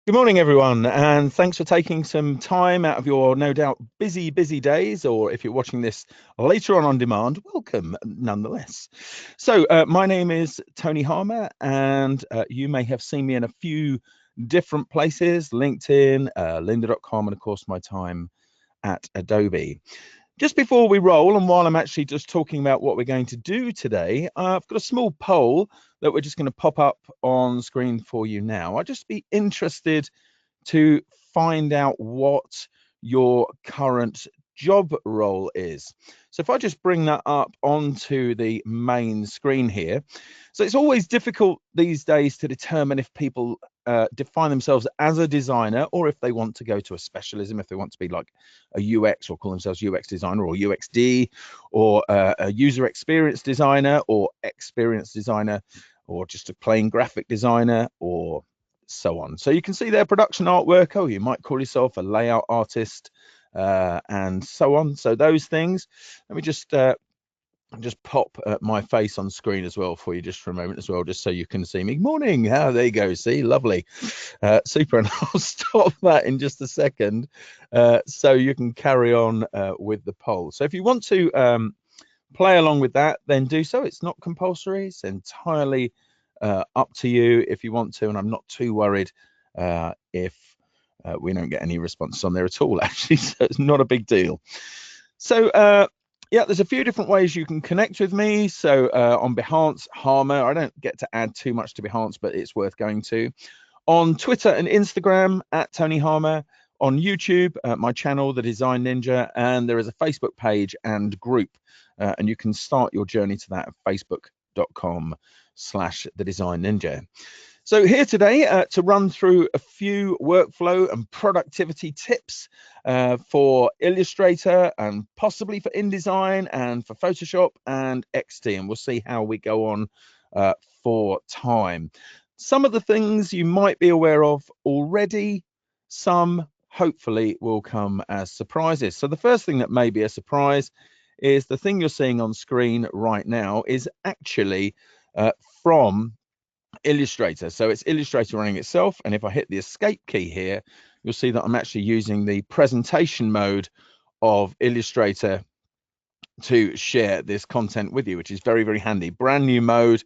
Good morning, everyone, and thanks for taking some time out of your no doubt busy days, or if you're watching this later on demand, welcome nonetheless. My name is Tony Harmer, and you may have seen me in a few different places: LinkedIn, lynda.com, and of course, my time at Adobe. Just before we roll, and while I'm actually just talking about what we're going to do today, I've got a small poll that we're just going to pop up on screen for you now. I'd just be interested to find out what your current job role is. So if I just bring that up onto the main screen here. So it's always difficult these days to determine if people define themselves as a designer or if they want to go to a specialism, if they want to be like a UX or call themselves UX designer or UXD or a user experience designer or experience designer or just a plain graphic designer or so on. So you can see their production artwork. Oh, you might call yourself a layout artist and so on. So those things. Let me just pop my face on screen as well for you just for a moment as well, just so you can see me. Morning. There you go. See, lovely. Super. And I'll stop that in just a second so you can carry on with the poll. So if you want to play along with that, then do so. It's not compulsory. It's entirely up to you if you want to, and I'm not too worried if we don't get any response on there at all, actually, so it's not a big deal. So yeah, there's a few different ways you can connect with me. So on Behance, Harmer, I don't get to add too much to Behance, but it's worth going to. On Twitter and Instagram, at Tony Harmer. On YouTube, my channel, The Design Ninja, and there is a Facebook page and group, and you can start your journey to that at facebook.com/The Design Ninja. So here today to run through a few workflow and productivity tips for Illustrator and possibly for InDesign and for Photoshop and XD, and we'll see how we go on for time. Some of the things you might be aware of already, some hopefully will come as surprises. So the first thing that may be a surprise is the thing you're seeing on screen right now is actually from Illustrator. So it's Illustrator running itself. And if I hit the escape key here, you'll see that I'm actually using the presentation mode of Illustrator to share this content with you, which is very handy. Brand new mode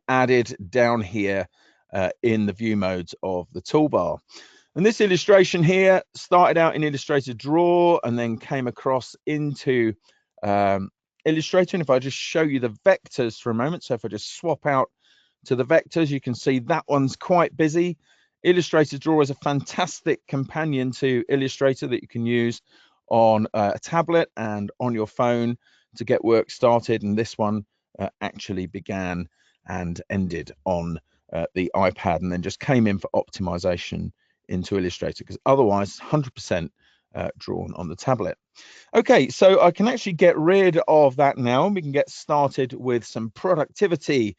added down here in the view modes of the toolbar. And this illustration here started out in Illustrator Draw and then came across into Illustrator. And if I just show you the vectors for a moment, so if I just swap out to the vectors, you can see that one's quite busy. Illustrator Draw is a fantastic companion to Illustrator that you can use on a tablet and on your phone to get work started. And this one actually began and ended on the iPad and then just came in for optimization into Illustrator, because otherwise 100% drawn on the tablet. Okay, so I can actually get rid of that now, and we can get started with some productivity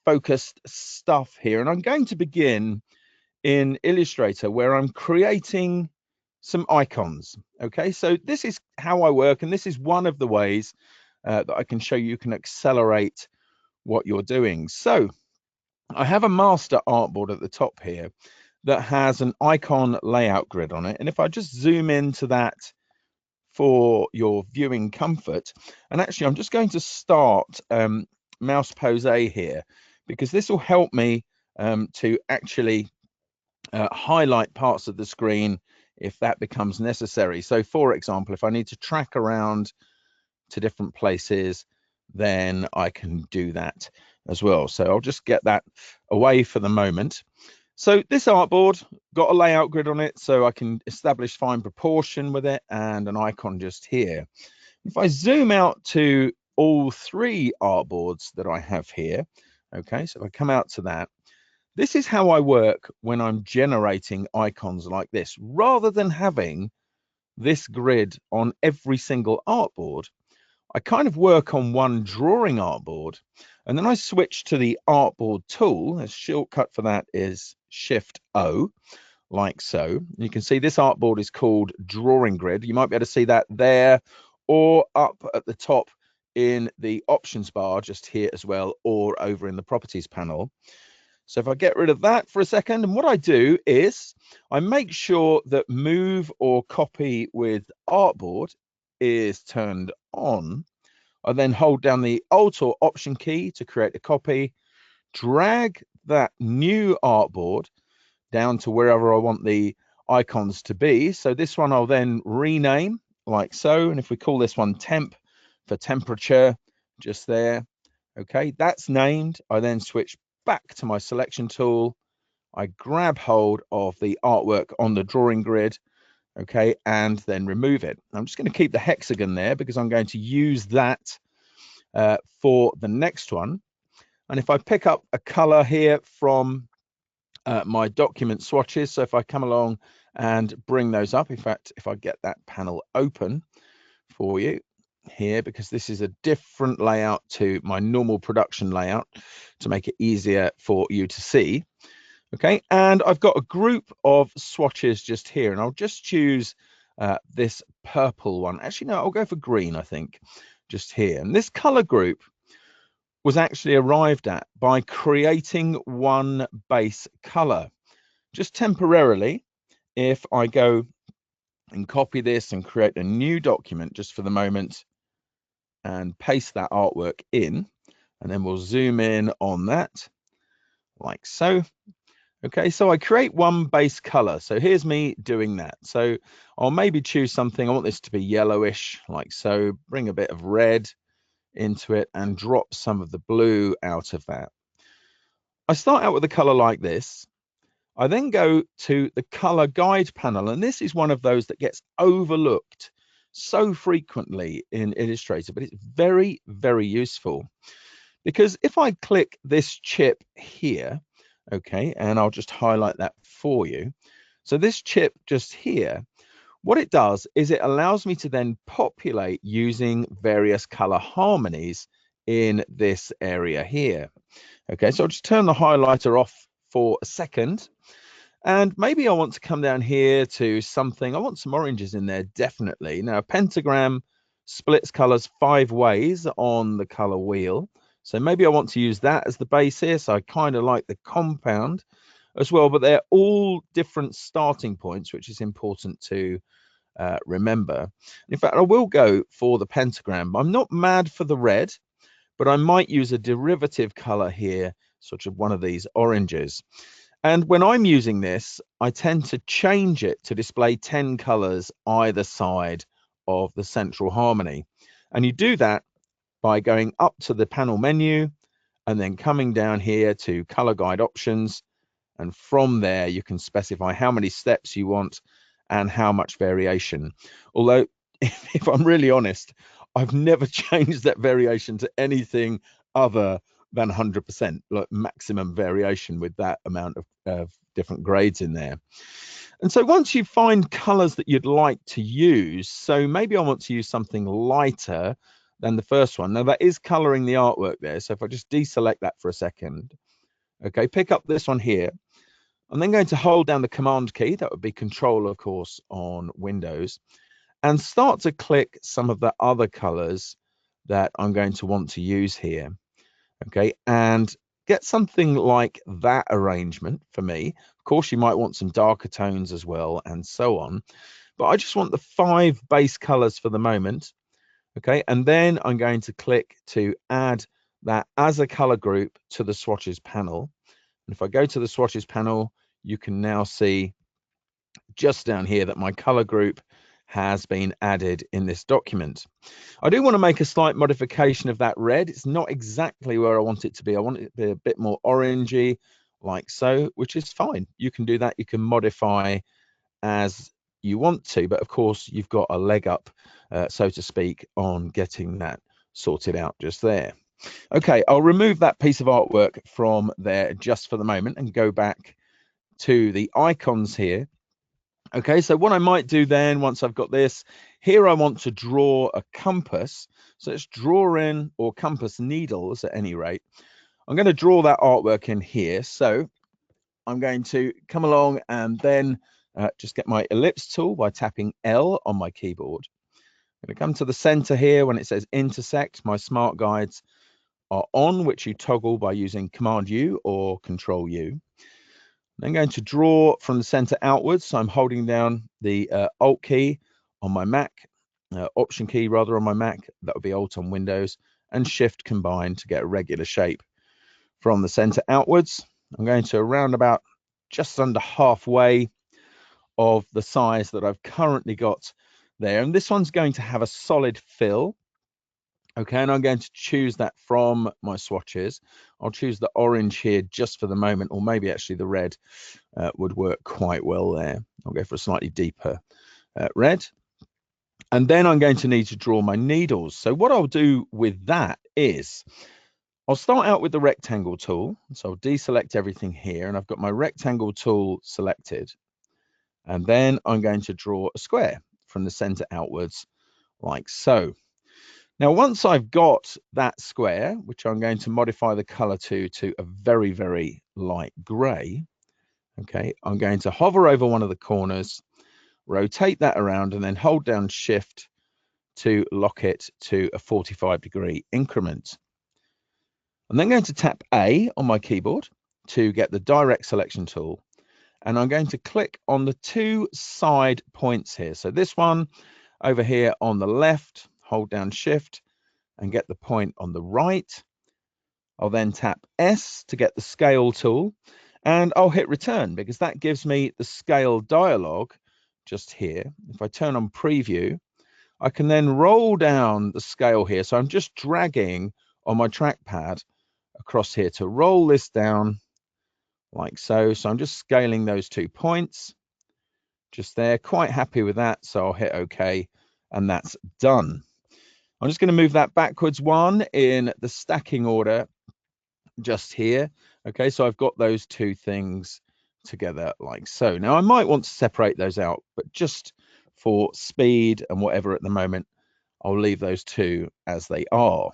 focused stuff here. And I'm going to begin in Illustrator where I'm creating some icons. Okay, so this is how I work, and this is one of the ways that I can show you can accelerate what you're doing. So I have a master artboard at the top here that has an icon layout grid on it. And if I just zoom into that for your viewing comfort, and actually I'm just going to start mouse pose A here, because this will help me to actually highlight parts of the screen if that becomes necessary. So for example, if I need to track around to different places, then I can do that as well. So I'll just get that away for the moment. So this artboard got a layout grid on it, so I can establish fine proportion with it and an icon just here. If I zoom out to all three artboards that I have here, okay, so if I come out to that, this is how I work when I'm generating icons like this. Rather than having this grid on every single artboard, I kind of work on one drawing artboard, and then I switch to the artboard tool. A shortcut for that is Shift O, like so. You can see this artboard is called Drawing Grid. You might be able to see that there or up at the top in the options bar just here as well, or over in the properties panel. So if I get rid of that for a second, and what I do is I make sure that move or copy with artboard is turned on. I then hold down the Alt or Option key to create a copy, drag that new artboard down to wherever I want the icons to be. So this one I'll then rename like so. And if we call this one temp for temperature, just there. Okay, that's named. I then switch back to my selection tool. I grab hold of the artwork on the drawing grid, okay, and then remove it. I'm just going to keep the hexagon there because I'm going to use that for the next one. And if I pick up a color here from my document swatches, so if I come along and bring those up, in fact, if I get that panel open for you here, because this is a different layout to my normal production layout to make it easier for you to see. Okay, and I've got a group of swatches just here, and I'll just choose this purple one. Actually, no, I'll go for green, I think, just here. And this color group was actually arrived at by creating one base color. Just temporarily, if I go and copy this and create a new document just for the moment and paste that artwork in, and then we'll zoom in on that like so. Okay, so I create one base color. So here's me doing that. So I'll maybe choose something. I want this to be yellowish like so, bring a bit of red into it and drop some of the blue out of that. I start out with a color like this. I then go to the color guide panel, and this is one of those that gets overlooked so frequently in Illustrator, but it's very, very useful. Because if I click this chip here, okay, and I'll just highlight that for you. So this chip just here, what it does is it allows me to then populate using various color harmonies in this area here. Okay, so I'll just turn the highlighter off for a second. And maybe I want to come down here to something. I want some oranges in there, definitely. Now, a pentagram splits colors 5 ways on the color wheel. So maybe I want to use that as the base here. So I kind of like the compound as well, but they're all different starting points, which is important to remember. In fact, I will go for the pentagram. I'm not mad for the red, but I might use a derivative color here, such as one of these oranges. And when I'm using this, I tend to change it to display 10 colors either side of the central harmony. And you do that by going up to the panel menu and then coming down here to color guide options. And from there, you can specify how many steps you want and how much variation. Although, if I'm really honest, I've never changed that variation to anything other than 100%, like maximum variation with that amount of different grades in there. And so once you find colors that you'd like to use, so maybe I want to use something lighter than the first one. Now that is coloring the artwork there. So if I just deselect that for a second, okay, pick up this one here. I'm then going to hold down the Command key, that would be Control, of course, on Windows, and start to click some of the other colors that I'm going to want to use here. Okay, and get something like that arrangement for me. Of course, you might want some darker tones as well, and so on. But I just want the 5 base colors for the moment. Okay, and then I'm going to click to add that as a color group to the swatches panel. And if I go to the swatches panel, you can now see just down here that my color group has been added in this document. I do want to make a slight modification of that red. It's not exactly where I want it to be. I want it to be a bit more orangey, like so, which is fine. You can do that. You can modify as you want to, but of course you've got a leg up, so to speak, on getting that sorted out just there. Okay, I'll remove that piece of artwork from there just for the moment and go back to the icons here. Okay, so what I might do then, once I've got this, here I want to draw a compass. So let's draw in, or compass needles at any rate. I'm going to draw that artwork in here. So I'm going to come along and then just get my ellipse tool by tapping L on my keyboard. I'm going to come to the center here when it says intersect, my smart guides. are on, which you toggle by using Command U or Control U. I'm going to draw from the center outwards. So I'm holding down the Alt key on my Mac, Option key rather on my Mac. That would be Alt on Windows, and Shift combined to get a regular shape from the center outwards. I'm going to around about just under halfway of the size that I've currently got there. And this one's going to have a solid fill. Okay, and I'm going to choose that from my swatches. I'll choose the orange here just for the moment, or maybe actually the red would work quite well there. I'll go for a slightly deeper red. And then I'm going to need to draw my needles. So what I'll do with that is I'll start out with the rectangle tool. So I'll deselect everything here, and I've got my rectangle tool selected. And then I'm going to draw a square from the center outwards like so. Now, once I've got that square, which I'm going to modify the color to a very, very light gray, okay, I'm going to hover over one of the corners, rotate that around, and then hold down Shift to lock it to a 45-degree increment. I'm then going to tap A on my keyboard to get the direct selection tool, and I'm going to click on the two side points here. So this one over here on the left, hold down Shift and get the point on the right. I'll then tap S to get the scale tool, and I'll hit return because that gives me the scale dialog just here. If I turn on preview, I can then roll down the scale here. So I'm just dragging on my trackpad across here to roll this down like so. So I'm just scaling those 2 points just there. Quite happy with that. So I'll hit OK, and that's done. I'm just going to move that backwards one in the stacking order just here. Okay, so I've got those two things together like so. Now I might want to separate those out, but just for speed and whatever at the moment, I'll leave those two as they are.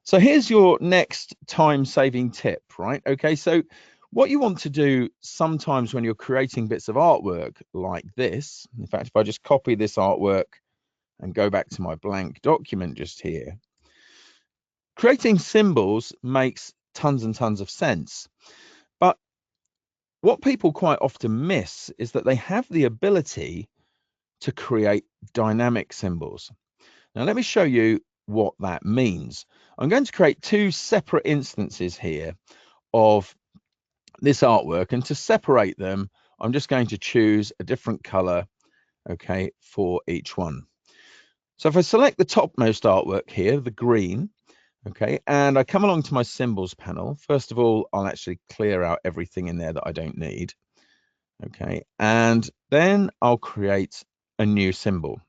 So here's your next time-saving tip, right? Okay, so what you want to do sometimes when you're creating bits of artwork like this, in fact, if I just copy this artwork and go back to my blank document just here, creating symbols makes tons and tons of sense. But what people quite often miss is that they have the ability to create dynamic symbols. Now, let me show you what that means. I'm going to create two separate instances here of this artwork, and to separate them, I'm just going to choose a different color, okay, for each one. So if I select the topmost artwork here, the green, okay, and I come along to my symbols panel, first of all, I'll actually clear out everything in there that I don't need, okay, and then I'll create a new symbol,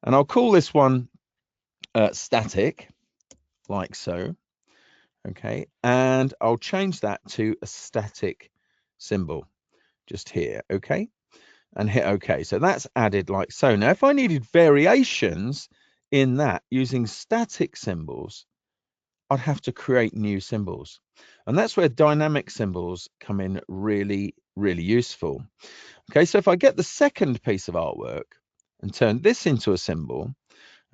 and I'll call this one static, like so, okay, and I'll change that to a static symbol just here, okay, and hit OK. So that's added like so. Now, if I needed variations in that using static symbols, I'd have to create new symbols. And that's where dynamic symbols come in really, really useful. Okay, so if I get the second piece of artwork and turn this into a symbol,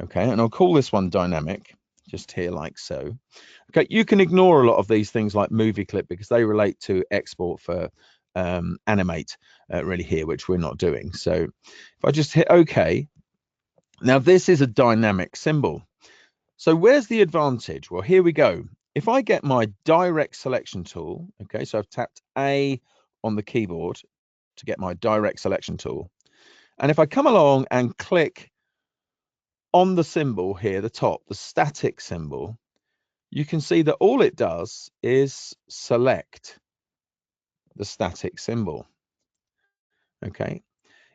okay, and I'll call this one dynamic, just here like so. Okay, you can ignore a lot of these things like movie clip because they relate to export for animate really here, which we're not doing. So if I just hit OK, now this is a dynamic symbol. So where's the advantage? Well, here we go. If I get my direct selection tool, okay, so I've tapped A on the keyboard to get my direct selection tool. And if I come along and click on the symbol here, the top, the static symbol, you can see that all it does is select the static symbol. Okay.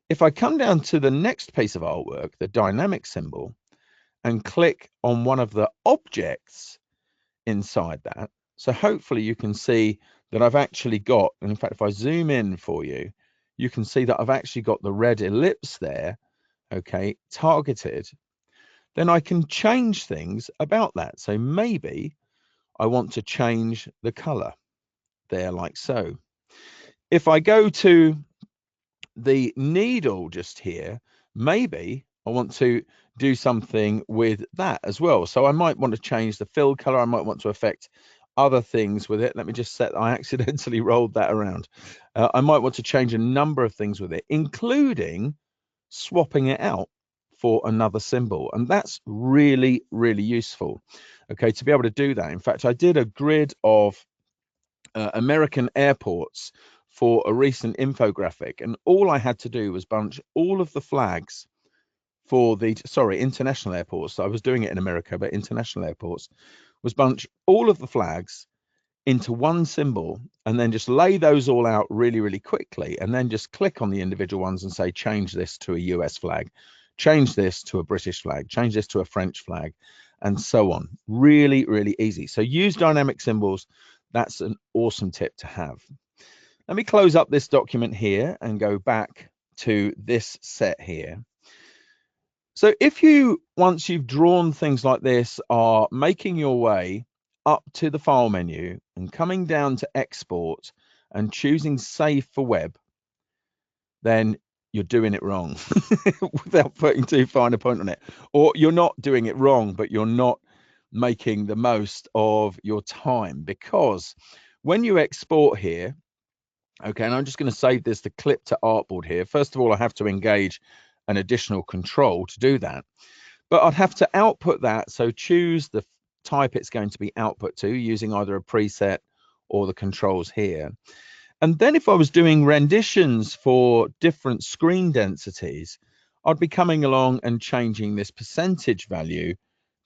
If I come down to the next piece of artwork, the dynamic symbol, and click on one of the objects inside that, so hopefully you can see that I've actually got, and in fact, if I zoom in for you, you can see that I've actually got the red ellipse there, okay, targeted. Then I can change things about that. So maybe I want to change the color there like so. If I go to the needle just here, maybe I want to do something with that as well. So I might want to change the fill color. I might want to affect other things with it. Let me just set, I accidentally rolled that around. I might want to change a number of things with it, including swapping it out for another symbol. And that's really, really useful, okay, to be able to do that. In fact, I did a grid of American airports for a recent infographic, and all I had to do was bunch all of the flags for the, sorry, international airports. So I was doing it in America, but international airports was bunch all of the flags into one symbol and then just lay those all out really, really quickly, and then just click on the individual ones and say, change this to a US flag, change this to a British flag, change this to a French flag, and so on. Really, really easy. So use dynamic symbols. That's an awesome tip to have. Let me close up this document here and go back to this set here. So if you, once you've drawn things like this, are making your way up to the file menu and coming down to export and choosing save for web, then you're doing it wrong without putting too fine a point on it. Or you're not doing it wrong, but you're not making the most of your time, because when you export here, okay, and I'm just going to save this to clip to artboard here. First of all, I have to engage an additional control to do that. But I'd have to output that. So choose the type it's going to be output to using either a preset or the controls here. And then if I was doing renditions for different screen densities, I'd be coming along and changing this percentage value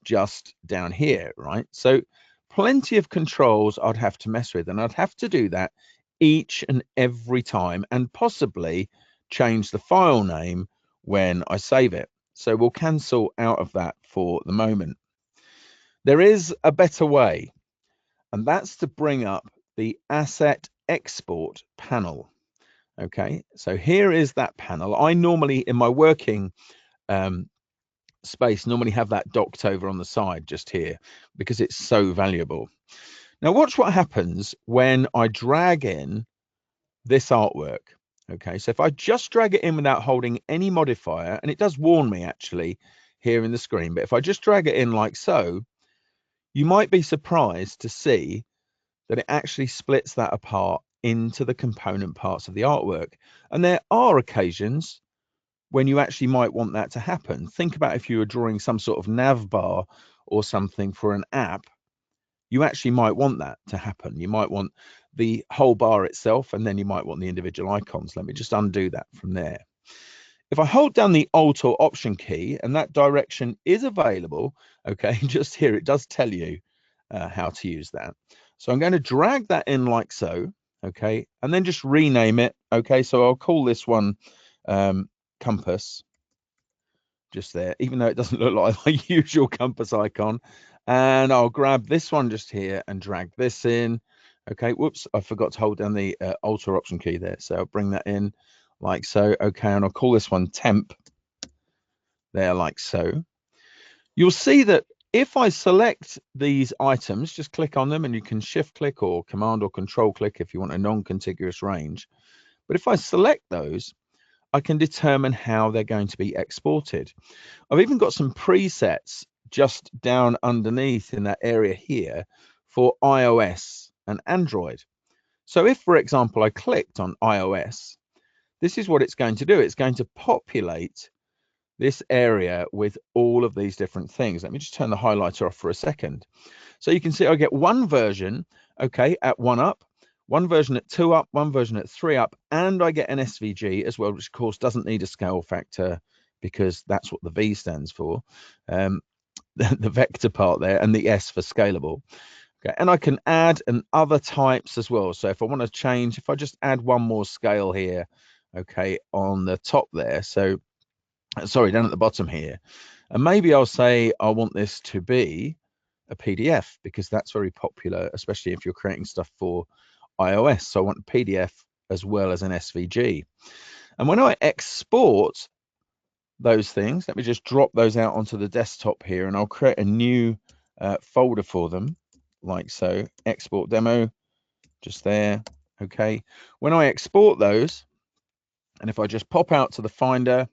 just down here, right? So plenty of controls I'd have to mess with, and I'd have to do that each and every time, and possibly change the file name when I save it. So we'll cancel out of that for the moment. There is a better way, and that's to bring up the asset export panel. Okay, so here is that panel. I normally, in my working space, normally have that docked over on the side just here because it's so valuable. Now watch what happens when I drag in this artwork. Okay, so if I just drag it in without holding any modifier, and it does warn me actually here in the screen, but if I just drag it in like so, you might be surprised to see that it actually splits that apart into the component parts of the artwork. And there are occasions when you actually might want that to happen. Think about if you were drawing some sort of nav bar or something for an app, you actually might want that to happen. You might want the whole bar itself, and then you might want the individual icons. Let me just undo that from there. If I hold down the Alt or Option key, and that direction is available, okay, just here, it does tell you how to use that. So I'm going to drag that in like so, okay, and then just rename it. Okay, so I'll call this one compass, just there, even though it doesn't look like my usual compass icon. And I'll grab this one just here and drag this in. Okay, whoops, I forgot to hold down the Alt or Option key there. So I'll bring that in like so. Okay, and I'll call this one temp there like so. You'll see that if I select these items, just click on them, and you can shift click or command or control click if you want a non-contiguous range. But if I select those, I can determine how they're going to be exported. I've even got some presets just down underneath in that area here for iOS and Android. So if, for example, I clicked on iOS, this is what it's going to do. It's going to populate this area with all of these different things. Let me just turn the highlighter off for a second. So you can see I get one version, okay, at 1 up, one version at 2 up, one version at 3 up, and I get an SVG as well, which of course doesn't need a scale factor because that's what the V stands for, the vector part there, and the S for scalable. Okay, and I can add and other types as well. So if I want to change, if I just add one more scale here, okay, on the top there, so sorry, down at the bottom here, and maybe I'll say I want this to be a PDF because that's very popular, especially if you're creating stuff for iOS. So I want a PDF as well as an SVG. And when I export those things, let me just drop those out onto the desktop here, and I'll create a new folder for them like so. Export demo, just there. Okay, when I export those, and if I just pop out to the Finder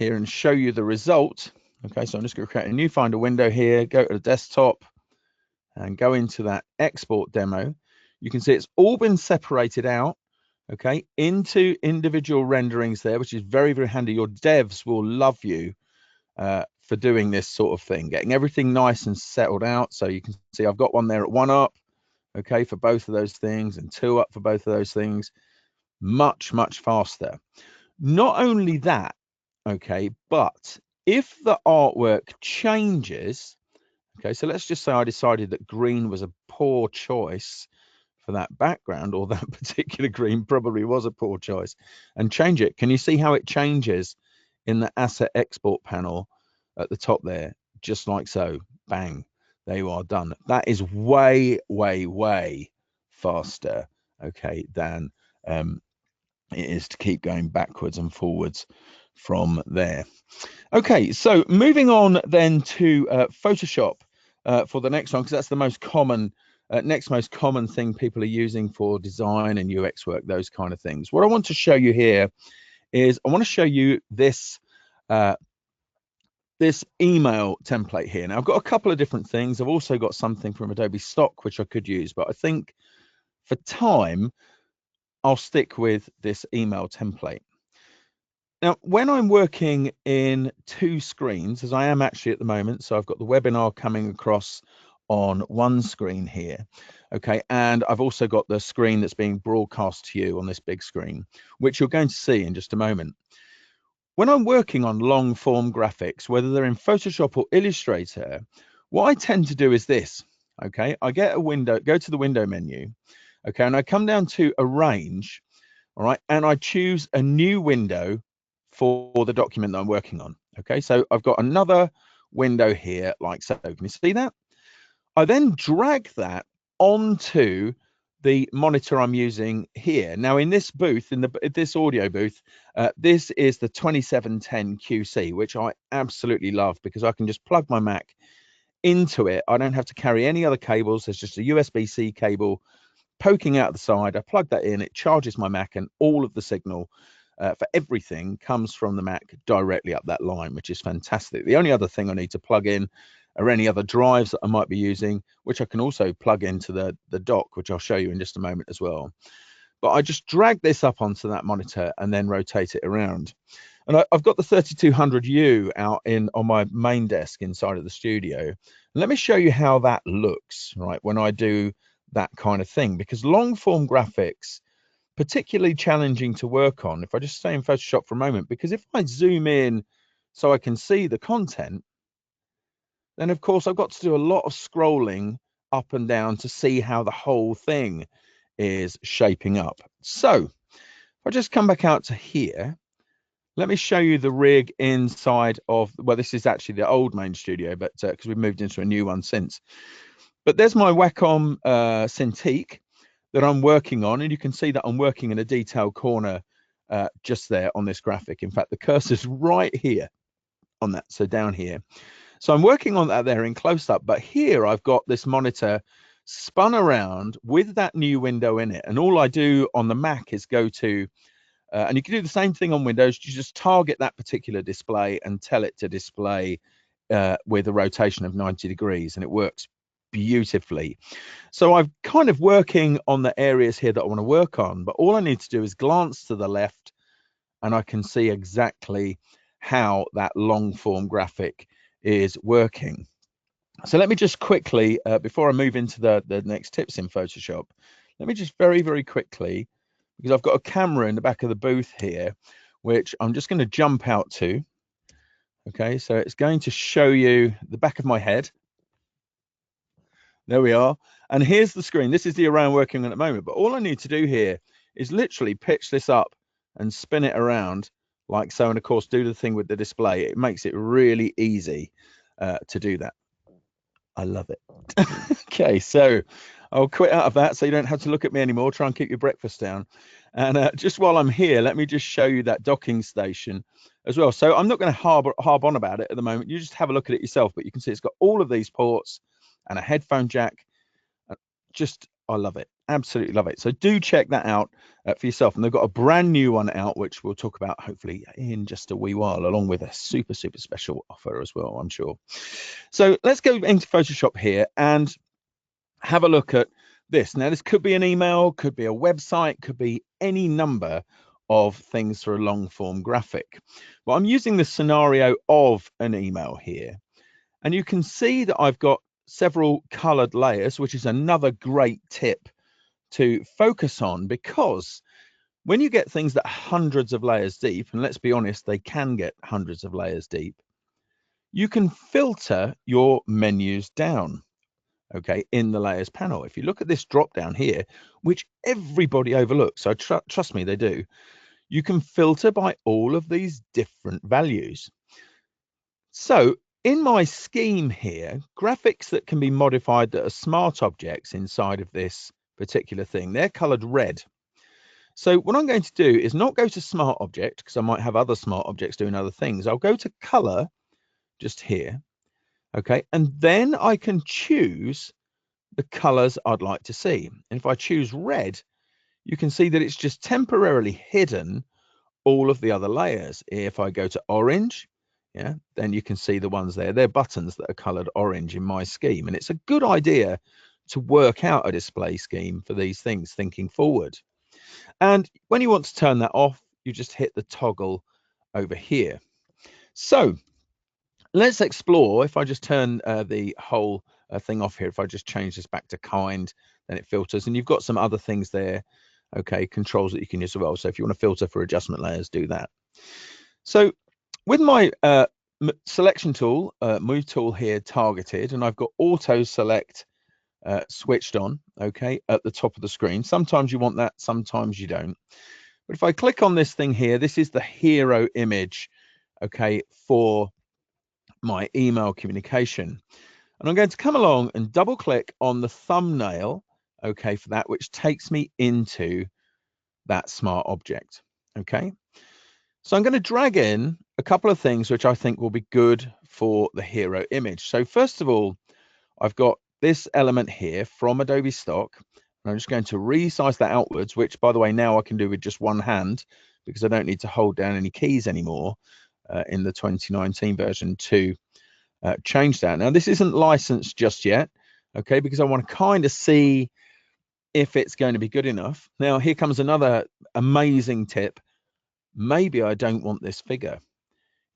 here and show you the result. Okay, so I'm just going to create a new Finder window here, go to the desktop and go into that export demo. You can see it's all been separated out, okay, into individual renderings there, which is very, very handy. Your devs will love you for doing this sort of thing, getting everything nice and settled out. So you can see I've got one there at 1 up, okay, for both of those things, and 2 up for both of those things. Much, much faster. Not only that, okay, but if the artwork changes, okay, so let's just say I decided that green was a poor choice for that background, or that particular green probably was a poor choice, and change it. Can you see how it changes in the asset export panel at the top there? Just like so, bang, there you are, done. That is way, way, way faster, okay, than it is to keep going backwards and forwards from there. Okay, so moving on then to Photoshop for the next one, because that's the most common, next most common thing people are using for design and UX work, those kind of things. What I want to show you here is I want to show you this this email template here. Now I've got a couple of different things. I've also got something from Adobe stock which I could use, but I think for time I'll stick with this email template. Now, when I'm working in 2 screens, as I am actually at the moment, so I've got the webinar coming across on one screen here, okay, and I've also got the screen that's being broadcast to you on this big screen, which you're going to see in just a moment. When I'm working on long form graphics, whether they're in Photoshop or Illustrator, what I tend to do is this, okay, I get a window, go to the window menu, okay, and I come down to arrange, all right, and I choose a new window for the document that I'm working on. Okay, so I've got another window here like so. Can you see that? I then drag that onto the monitor I'm using here. Now in this booth, in this audio booth, this is the 2710 QC, which I absolutely love because I can just plug my Mac into it. I don't have to carry any other cables. There's just a USB-C cable poking out the side. I plug that in, it charges my Mac, and all of the signal for everything comes from the Mac directly up that line, which is fantastic. The only other thing I need to plug in are any other drives that I might be using, which I can also plug into the dock, which I'll show you in just a moment as well. But I just drag this up onto that monitor and then rotate it around. And I've got the 3200U out on my main desk inside of the studio. And let me show you how that looks, right, when I do that kind of thing, because long form graphics, particularly challenging to work on. If I just stay in Photoshop for a moment, because if I zoom in so I can see the content, then of course I've got to do a lot of scrolling up and down to see how the whole thing is shaping up. So if I just come back out to here, let me show you the rig inside of, well, this is actually the old main studio, but because we've moved into a new one since. But there's my Wacom Cintiq that I'm working on, and you can see that I'm working in a detailed corner just there on this graphic. In fact, the cursor's right here on that, so down here. So I'm working on that there in close-up, but here I've got this monitor spun around with that new window in it, and all I do on the Mac is go to, and you can do the same thing on Windows, you just target that particular display and tell it to display with a rotation of 90 degrees, and it works beautifully. So I'm kind of working on the areas here that I want to work on, but all I need to do is glance to the left and I can see exactly how that long form graphic is working. So let me just quickly, before I move into the next tips in Photoshop, let me just very, very quickly, because I've got a camera in the back of the booth here, which I'm just going to jump out to. Okay, so it's going to show you the back of my head. There we are. And here's the screen. This is the array I'm working on at the moment. But all I need to do here is literally pitch this up and spin it around like so. And of course, do the thing with the display. It makes it really easy to do that. I love it. Okay, so I'll quit out of that so you don't have to look at me anymore. Try and keep your breakfast down. And just while I'm here, let me just show you that docking station as well. So I'm not going to harp on about it at the moment. You just have a look at it yourself. But you can see it's got all of these ports and a headphone jack. I love it, absolutely love it. So do check that out for yourself. And they've got a brand new one out, which we'll talk about hopefully in just a wee while, along with a super special offer as well, I'm sure. So let's go into Photoshop here and have a look at this. Now, this could be an email, could be a website, could be any number of things for a long form graphic. Well, I'm using the scenario of an email here, and you can see that I've got several colored layers, which is another great tip to focus on, because when you get things that are hundreds of layers deep, and let's be honest, they can get hundreds of layers deep, you can filter your menus down, okay, in the layers panel. If you look at this drop down here, which everybody overlooks, so trust me, they do, you can filter by all of these different values. So in my scheme here, graphics that can be modified that are smart objects inside of this particular thing, they're colored red. So what I'm going to do is not go to smart object, because I might have other smart objects doing other things. I'll go to color just here, okay, and then I can choose the colors I'd like to see. And if I choose red, you can see that it's just temporarily hidden all of the other layers. If I go to orange, yeah, then you can see the ones there. They're buttons that are colored orange in my scheme. And it's a good idea to work out a display scheme for these things thinking forward. And when you want to turn that off, you just hit the toggle over here. So let's explore. If I just turn the whole thing off here, if I just change this back to kind, then it filters, and you've got some other things there, okay, controls that you can use as well. So if you want to filter for adjustment layers, do that. So with my selection tool, move tool here targeted, and I've got auto select switched on, okay, at the top of the screen. Sometimes you want that, sometimes you don't. But if I click on this thing here, this is the hero image, okay, for my email communication. And I'm going to come along and double click on the thumbnail, okay, for that, which takes me into that smart object, okay. So I'm going to drag in a couple of things which I think will be good for the hero image. So first of all, I've got this element here from Adobe stock, and I'm just going to resize that outwards, which by the way, now I can do with just one hand, because I don't need to hold down any keys anymore in the 2019 version to change that. Now, this isn't licensed just yet, okay, because I want to kind of see if it's going to be good enough. Now, here comes another amazing tip. Maybe I don't want this figure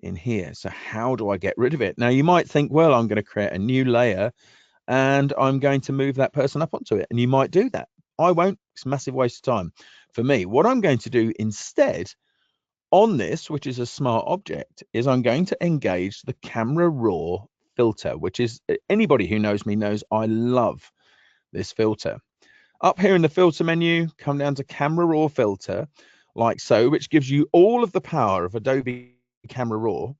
in here. So how do I get rid of it? Now, you might think, well, I'm going to create a new layer and I'm going to move that person up onto it. And you might do that. I won't. It's a massive waste of time for me. What I'm going to do instead on this, which is a smart object, is I'm going to engage the camera raw filter, which is, anybody who knows me knows I love this filter. Up here in the filter menu, come down to camera raw filter, like so, which gives you all of the power of Adobe Camera Raw,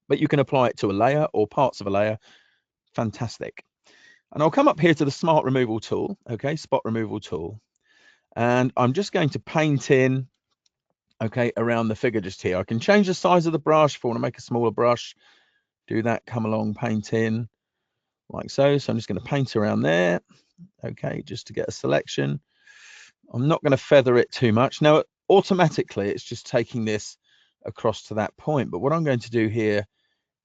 but you can apply it to a layer or parts of a layer. Fantastic. And I'll come up here to the smart removal tool, okay, spot removal tool, and I'm just going to paint in, okay, around the figure just here. I can change the size of the brush if I want to make a smaller brush. Do that, come along, paint in like so. So I'm just going to paint around there, okay, just to get a selection. I'm not going to feather it too much. Now, automatically, it's just taking this across to that point. But what I'm going to do here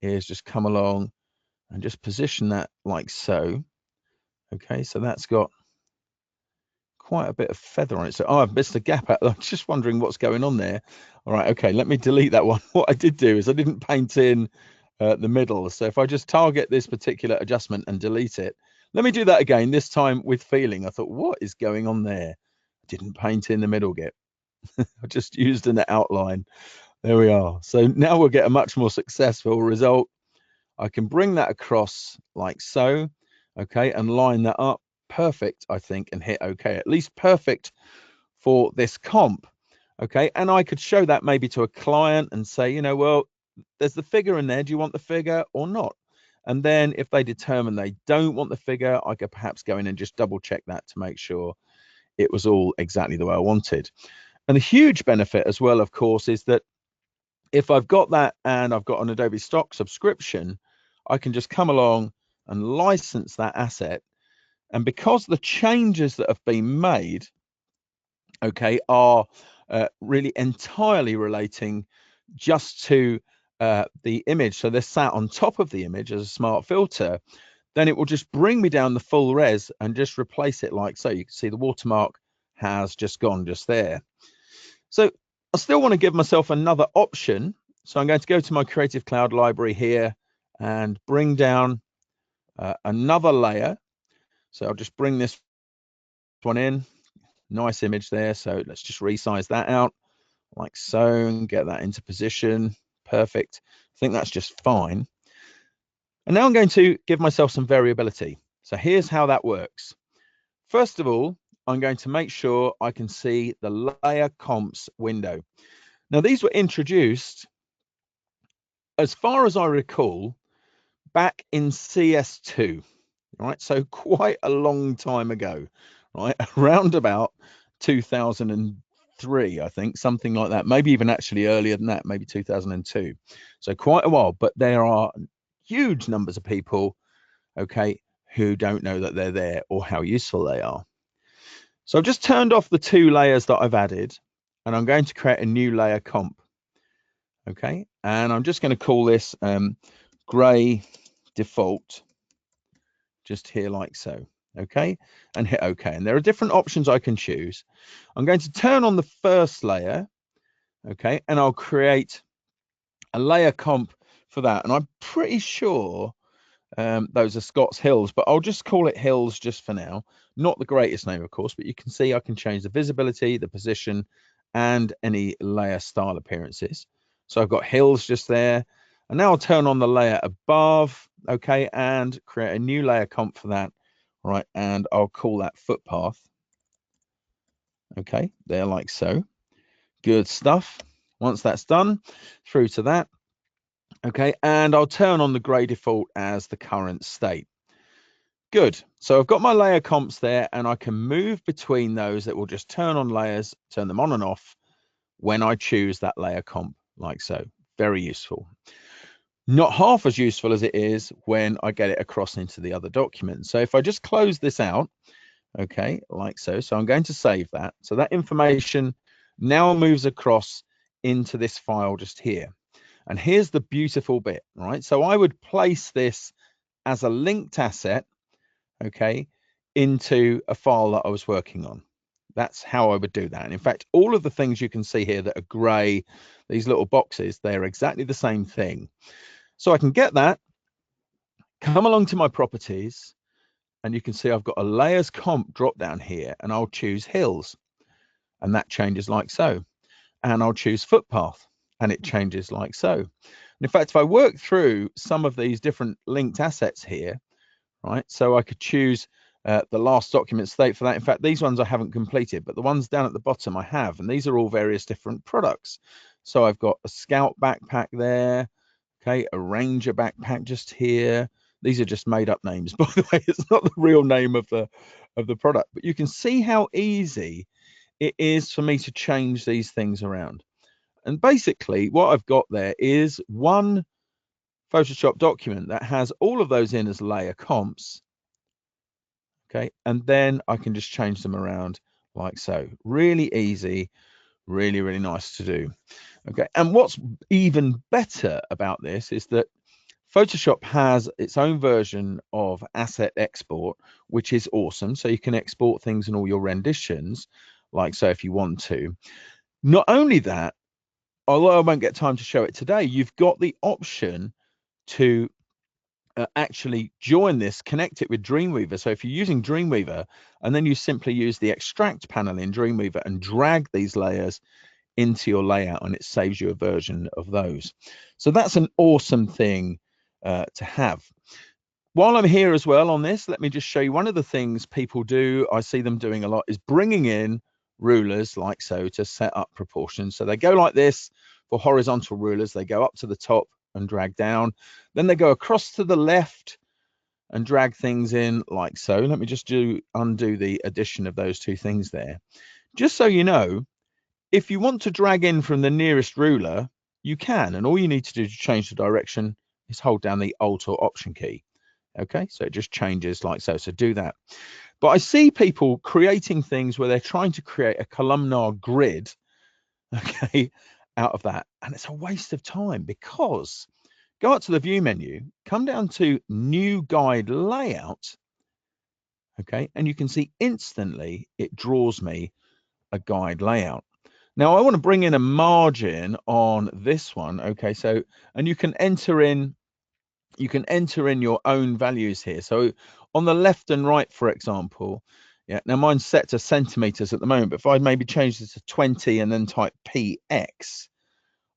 is just come along and just position that like so. Okay, so that's got quite a bit of feather on it. So, oh, I've missed a gap out. I'm just wondering what's going on there. All right, okay, let me delete that one. What I did do is I didn't paint in the middle. So if I just target this particular adjustment and delete it, let me do that again, this time with feeling. I thought, what is going on there? I didn't paint in the middle yet. I just used an outline. There we are. So now we'll get a much more successful result. I can bring that across like so, okay, and line that up. Perfect, I think, and hit OK. At least perfect for this comp, okay. And I could show that maybe to a client and say, you know, well, there's the figure in there. Do you want the figure or not? And then if they determine they don't want the figure, I could perhaps go in and just double check that to make sure it was all exactly the way I wanted. And the huge benefit as well, of course, is that if I've got that and I've got an Adobe stock subscription, I can just come along and license that asset And because the changes that have been made, okay, are really entirely relating just to the image, so they're sat on top of the image as a smart filter, then it will just bring me down the full res and just replace it like so. You can see the watermark has just gone just there. So I still want to give myself another option. So I'm going to go to my Creative Cloud library here and bring down another layer. So I'll just bring this one in. Nice image there. So let's just resize that out like so and get that into position. Perfect. I think that's just fine. And now I'm going to give myself some variability. So here's how that works. First of all, I'm going to make sure I can see the layer comps window. Now, these were introduced, as far as I recall, back in CS2, right? So quite a long time ago, right? Around about 2003, I think, something like that. Maybe even actually earlier than that, maybe 2002. So quite a while, but there are huge numbers of people, okay, who don't know that they're there or how useful they are. So I've just turned off the two layers that I've added, and I'm going to create a new layer comp. Okay, and I'm just going to call this gray default, just here like so. Okay, and hit OK. And there are different options I can choose. I'm going to turn on the first layer, okay, and I'll create a layer comp for that. And I'm pretty sure those are Scott's Hills, but I'll just call it Hills just for now. Not the greatest name, of course, but you can see I can change the visibility, the position, and any layer style appearances. So I've got Hills just there. And now I'll turn on the layer above, okay, and create a new layer comp for that, right? And I'll call that footpath. Okay, there like so. Good stuff. Once that's done, through to that. Okay, and I'll turn on the gray default as the current state. Good. So I've got my layer comps there, and I can move between those. That will just turn on layers, turn them on and off when I choose that layer comp, like so. Very useful. Not half as useful as it is when I get it across into the other document. So if I just close this out, okay, like so. So I'm going to save that. So that information now moves across into this file just here. And here's the beautiful bit, right? So I would place this as a linked asset, okay, into a file that I was working on. That's how I would do that. And in fact, all of the things you can see here that are gray, these little boxes, they're exactly the same thing. So I can get that, come along to my properties, and you can see I've got a layers comp drop down here, and I'll choose hills, and that changes like so. And I'll choose footpath, and it changes like so. And in fact, if I work through some of these different linked assets here, right, so I could choose the last document state for that. In fact, these ones I haven't completed, but the ones down at the bottom I have, and these are all various different products. So I've got a Scout backpack there, okay, a Ranger backpack just here. These are just made up names, by the way. It's not the real name of the product, but you can see how easy it is for me to change these things around. And basically what I've got there is one Photoshop document that has all of those in as layer comps. Okay, and then I can just change them around like so. Really easy, really, really nice to do. Okay, and what's even better about this is that Photoshop has its own version of asset export, which is awesome. So you can export things in all your renditions, like so if you want to. Not only that, although I won't get time to show it today, you've got the option to actually join this, connect it with Dreamweaver. So if you're using Dreamweaver, and then you simply use the extract panel in Dreamweaver and drag these layers into your layout, and it saves you a version of those. So that's an awesome thing to have. While I'm here as well on this, let me just show you one of the things people do. I see them doing a lot is bringing in rulers like so to set up proportions. So they go like this for horizontal rulers. They go up to the top and drag down. Then they go across to the left and drag things in like so. Let me just undo the addition of those two things there. Just so you know, if you want to drag in from the nearest ruler, you can, and all you need to do to change the direction is hold down the Alt or Option key. Okay, so it just changes like so. So do that. But I see people creating things where they're trying to create a columnar grid, okay, out of that. And it's a waste of time, because go up to the view menu, come down to new guide layout, okay, and you can see instantly it draws me a guide layout. Now I want to bring in a margin on this one, okay, so, and you can enter in your own values here. So on the left and right, for example, yeah, now mine's set to centimeters at the moment, but if I maybe change this to 20 and then type px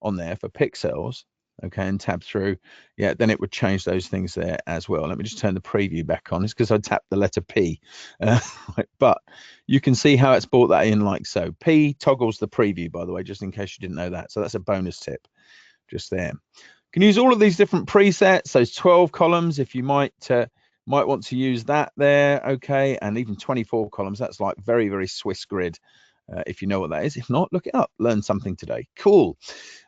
on there for pixels, okay, and tab through, yeah, then it would change those things there as well. Let me just turn the preview back on. It's because I tapped the letter P, right, but you can see how it's brought that in like so. P toggles the preview, by the way, just in case you didn't know that. So that's a bonus tip just there. Can use all of these different presets, those 12 columns, if you might want to use that there, okay, and even 24 columns. That's like very, very Swiss grid, if you know what that is. If not, look it up, learn something today. Cool.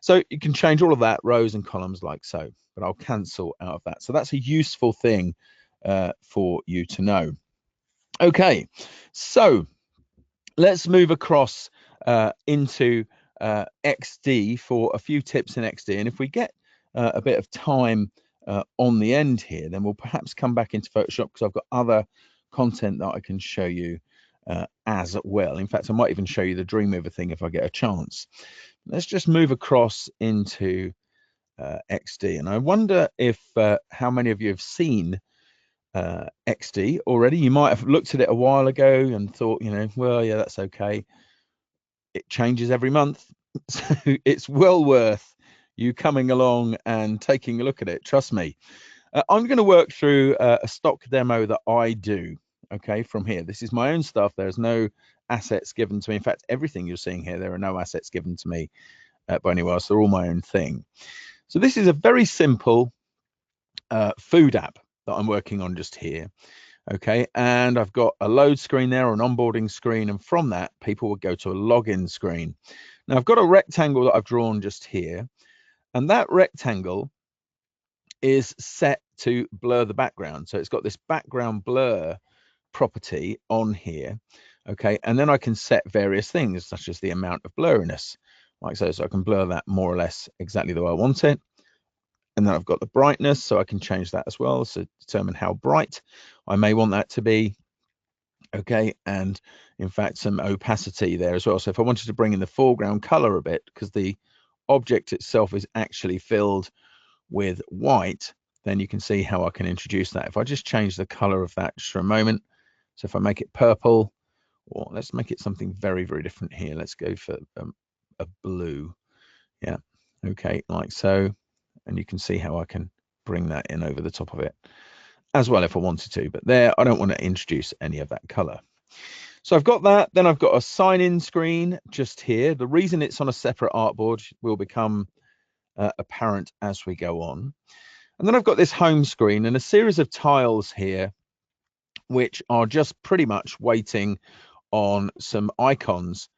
So you can change all of that, rows and columns like so, but I'll cancel out of that. So that's a useful thing for you to know. Okay, so let's move across into XD for a few tips in XD. And if we get a bit of time on the end here, then we'll perhaps come back into Photoshop, because I've got other content that I can show you as well. In fact, I might even show you the Dreamweaver thing if I get a chance. Let's just move across into XD. And I wonder if how many of you have seen XD already. You might have looked at it a while ago and thought, you know, well, yeah, that's okay. It changes every month. So it's well worth you coming along and taking a look at it. Trust me. I'm going to work through a stock demo that I do, okay, from here. This is my own stuff. There's no assets given to me. In fact, everything you're seeing here, there are no assets given to me by anyone else. They're all my own thing. So this is a very simple food app that I'm working on just here. Okay, and I've got a load screen there, or an onboarding screen, and from that people will go to a login screen. Now I've got a rectangle that I've drawn just here, and that rectangle is set to blur the background. So it's got this background blur property on here, okay, and then I can set various things such as the amount of blurriness, like so. So I can blur that more or less exactly the way I want it. And then I've got the brightness, so I can change that as well, so determine how bright I may want that to be. Okay, and in fact some opacity there as well. So if I wanted to bring in the foreground color a bit, because the object itself is actually filled with white, then you can see how I can introduce that. If I just change the color of that just for a moment, so if I make it purple, or let's make it something very, very different here. Let's go for a blue. Yeah, okay, like so. And you can see how I can bring that in over the top of it as well if I wanted to, but there I don't want to introduce any of that color. So I've got that. Then I've got a sign-in screen just here. The reason it's on a separate artboard will become apparent as we go on. And then I've got this home screen and a series of tiles here, which are just pretty much waiting on some icons,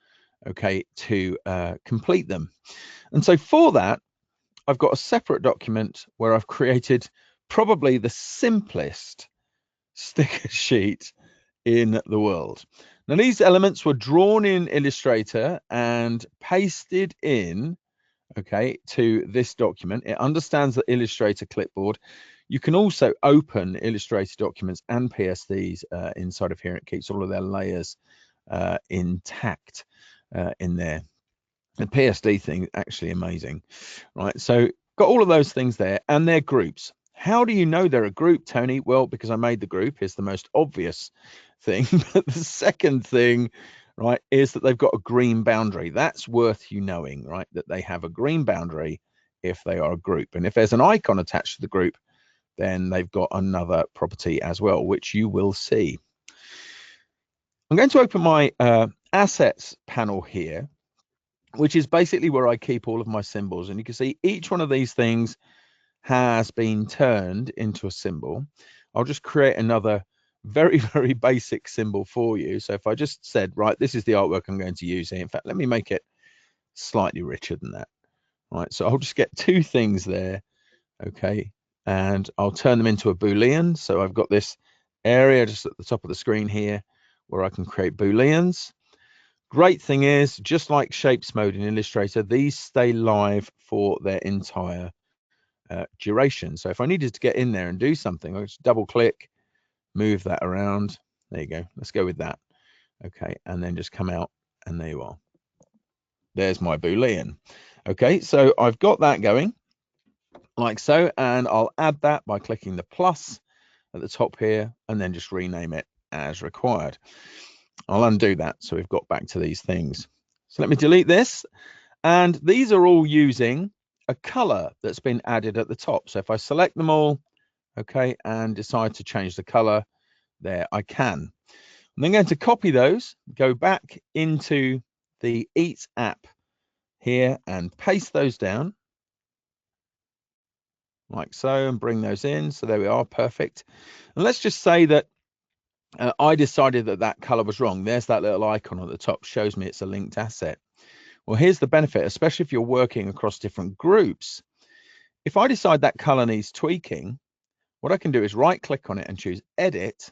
okay, to complete them. And so for that, I've got a separate document where I've created probably the simplest sticker sheet in the world. Now, these elements were drawn in Illustrator and pasted in, okay, to this document. It understands the Illustrator clipboard. You can also open Illustrator documents and PSDs inside of here. It keeps all of their layers intact in there. The PSD thing, actually amazing, right? So got all of those things there, and they're groups. How do you know they're a group, Tony? Well, because I made the group is the most obvious thing. But the second thing, right, is that they've got a green boundary. That's worth you knowing, right? That they have a green boundary if they are a group. And if there's an icon attached to the group, then they've got another property as well, which you will see. I'm going to open my assets panel here, which is basically where I keep all of my symbols. And you can see each one of these things has been turned into a symbol. I'll just create another very, very basic symbol for you. So if I just said, right, this is the artwork I'm going to use here. In fact, let me make it slightly richer than that. Right, so I'll just get two things there. Okay, and I'll turn them into a Boolean. So I've got this area just at the top of the screen here where I can create Booleans. Great thing is, just like shapes mode in Illustrator, these stay live for their entire duration. So if I needed to get in there and do something, I'll just double click, move that around. There you go. Let's go with that. Okay, and then just come out, and there you are. There's my Boolean. Okay, so I've got that going like so, and I'll add that by clicking the plus at the top here and then just rename it as required. I'll undo that so we've got back to these things. So let me delete this, and these are all using a color that's been added at the top. So if I select them all, okay, and decide to change the color, there I can. I'm then going to copy those, go back into the Eat app here and paste those down like so, and bring those in. So there we are, perfect. And let's just say that I decided that that color was wrong. There's that little icon at the top, shows me it's a linked asset. Well, here's the benefit, especially if you're working across different groups. If I decide that color needs tweaking, what I can do is right click on it and choose edit.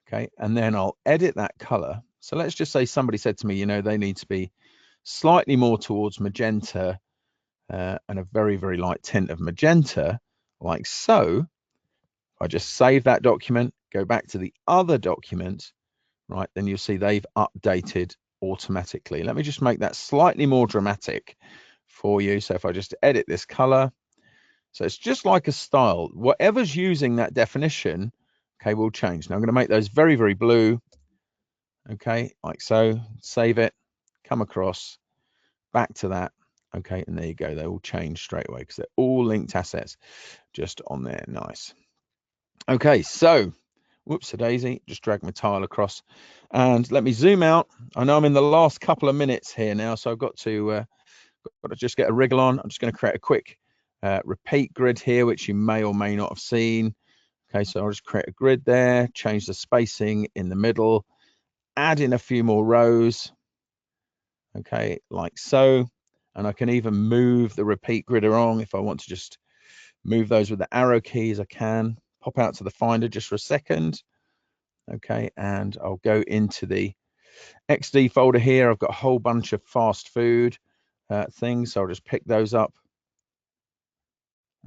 Okay, and then I'll edit that color. So let's just say somebody said to me, you know, they need to be slightly more towards magenta and a very, very light tint of magenta, like so. I just save that document, go back to the other document, right, then you'll see they've updated automatically. Let me just make that slightly more dramatic for you. So if I just edit this color, so it's just like a style, whatever's using that definition, okay, will change. Now I'm going to make those very, very blue, okay, like so. Save it, come across, back to that, okay, and there you go. They all change straight away because they're all linked assets just on there. Nice. Okay, so whoops a daisy, just drag my tile across, and let me zoom out. I know I'm in the last couple of minutes here now, so I've got to just get a wriggle on. I'm just going to create a quick repeat grid here, which you may or may not have seen. Okay, so I'll just create a grid there, change the spacing in the middle, add in a few more rows, okay, like so. And I can even move the repeat grid along if I want to just move those with the arrow keys. I can pop out to the Finder just for a second. Okay, and I'll go into the XD folder here. I've got a whole bunch of fast food things, so I'll just pick those up.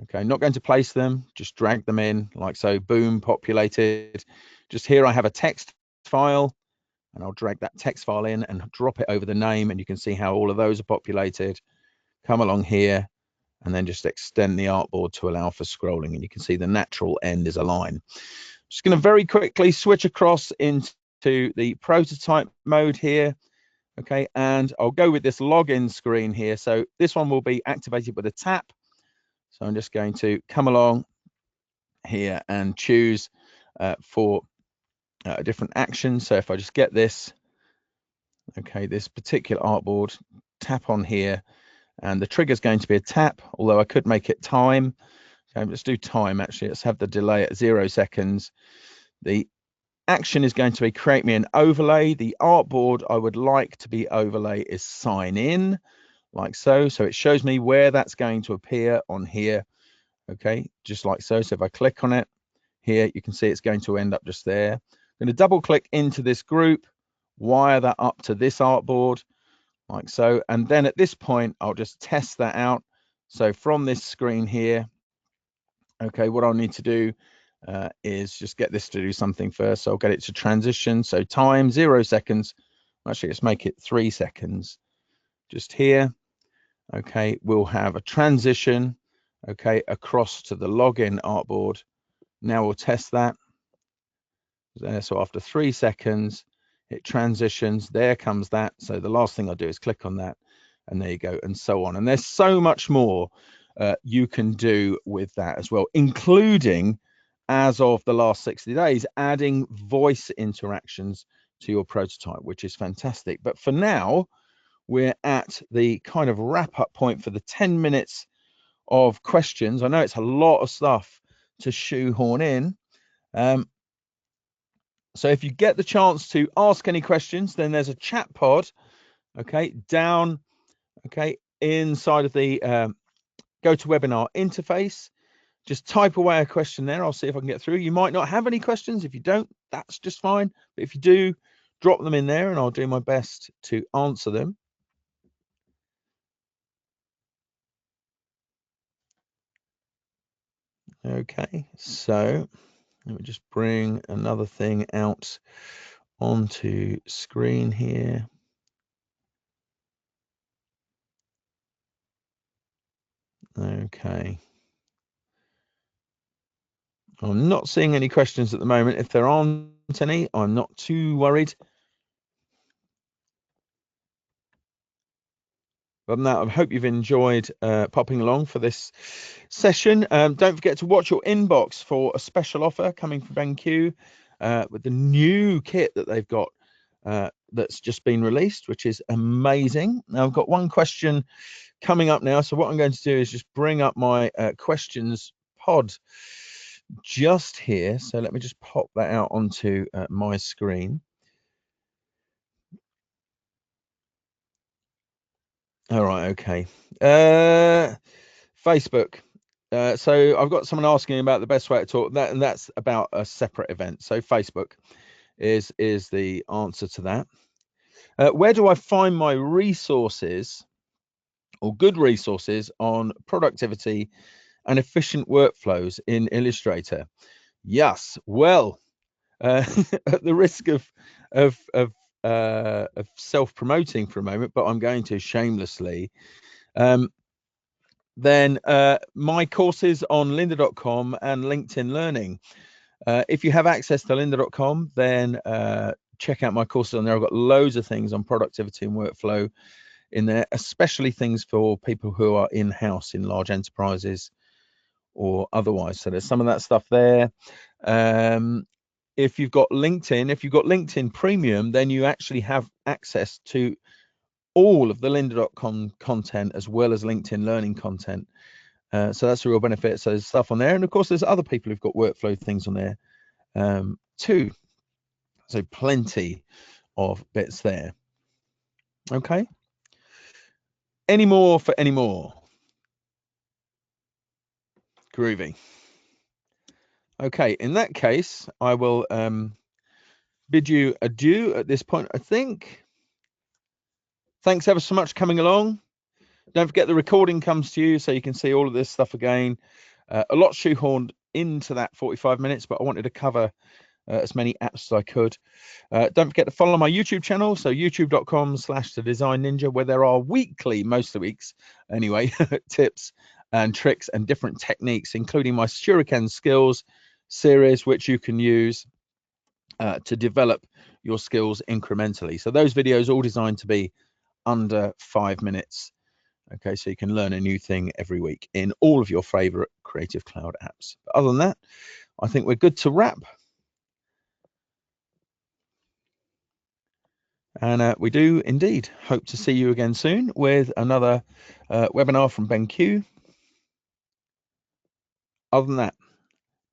Okay, not going to place them, just drag them in like so, boom, populated. Just here I have a text file, and I'll drag that text file in and drop it over the name, and you can see how all of those are populated. Come along here, and then just extend the artboard to allow for scrolling, and you can see the natural end is a line. Just going to very quickly switch across into the prototype mode here. Okay, and I'll go with this login screen here. So this one will be activated with a tap. So I'm just going to come along here and choose for a different action. So if I just get this, okay, this particular artboard, tap on here, and the trigger is going to be a tap, although I could make it time. So let's do time actually. Let's have the delay at 0 seconds. The action is going to be create me an overlay. The artboard I would like to be overlay is sign in, like so. So it shows me where that's going to appear on here. Okay, just like so. So if I click on it here, you can see it's going to end up just there. I'm going to double click into this group, wire that up to this artboard, like so. And then at this point, I'll just test that out. So from this screen here, okay, what I'll need to do is just get this to do something first. So I'll get it to transition. So time 0 seconds. Actually, let's make it 3 seconds. Just here. Okay, we'll have a transition. Okay, across to the login artboard. Now we'll test that. So after 3 seconds, it transitions. There comes that. So the last thing I'll do is click on that, and there you go, and so on. And there's so much more you can do with that as well, including, as of the last 60 days, adding voice interactions to your prototype, which is fantastic. But for now, we're at the kind of wrap-up point for the 10 minutes of questions. I know it's a lot of stuff to shoehorn in. So if you get the chance to ask any questions, then there's a chat pod, okay, down, okay, inside of the GoToWebinar interface. just type away a question there. I'll see if I can get through. You might not have any questions. If you don't, that's just fine. But if you do, drop them in there and I'll do my best to answer them. Okay, so let me just bring another thing out onto screen here. Okay. I'm not seeing any questions at the moment. If there aren't any, I'm not too worried. Other than that, I hope you've enjoyed popping along for this session. Don't forget to watch your inbox for a special offer coming from BenQ with the new kit that they've got that's just been released, which is amazing. Now, I've got one question coming up now. So what I'm going to do is just bring up my questions pod just here. So let me just pop that out onto my screen. All right, okay. Facebook. So I've got someone asking about the best way to talk that, and that's about a separate event. So Facebook is the answer to that. Where do I find my resources or good resources on productivity and efficient workflows in Illustrator? Yes, well, at the risk of self-promoting for a moment, but I'm going to shamelessly. Then my courses on lynda.com and LinkedIn Learning. If you have access to lynda.com, then check out my courses on there. I've got loads of things on productivity and workflow in there, especially things for people who are in-house in large enterprises or otherwise. So there's some of that stuff there. If you've got LinkedIn Premium, then you actually have access to all of the lynda.com content as well as LinkedIn Learning content. So that's a real benefit. So there's stuff on there. And of course, there's other people who've got workflow things on there too. So plenty of bits there. Okay. Any more for any more? Groovy. Okay. In that case, I will bid you adieu at this point, I think. Thanks ever so much for coming along. Don't forget the recording comes to you so you can see all of this stuff again. A lot shoehorned into that 45 minutes, but I wanted to cover as many apps as I could. Don't forget to follow my YouTube channel, so youtube.com/thedesign ninja, where there are weekly, most of the weeks anyway, tips and tricks and different techniques, including my Shuriken skills series, which you can use to develop your skills incrementally. So those videos are all designed to be under 5 minutes. Okay, so you can learn a new thing every week in all of your favorite Creative Cloud apps. But other than that, I think we're good to wrap. And we do indeed hope to see you again soon with another webinar from BenQ. Other than that,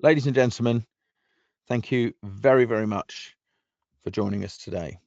ladies and gentlemen, thank you very, very much for joining us today.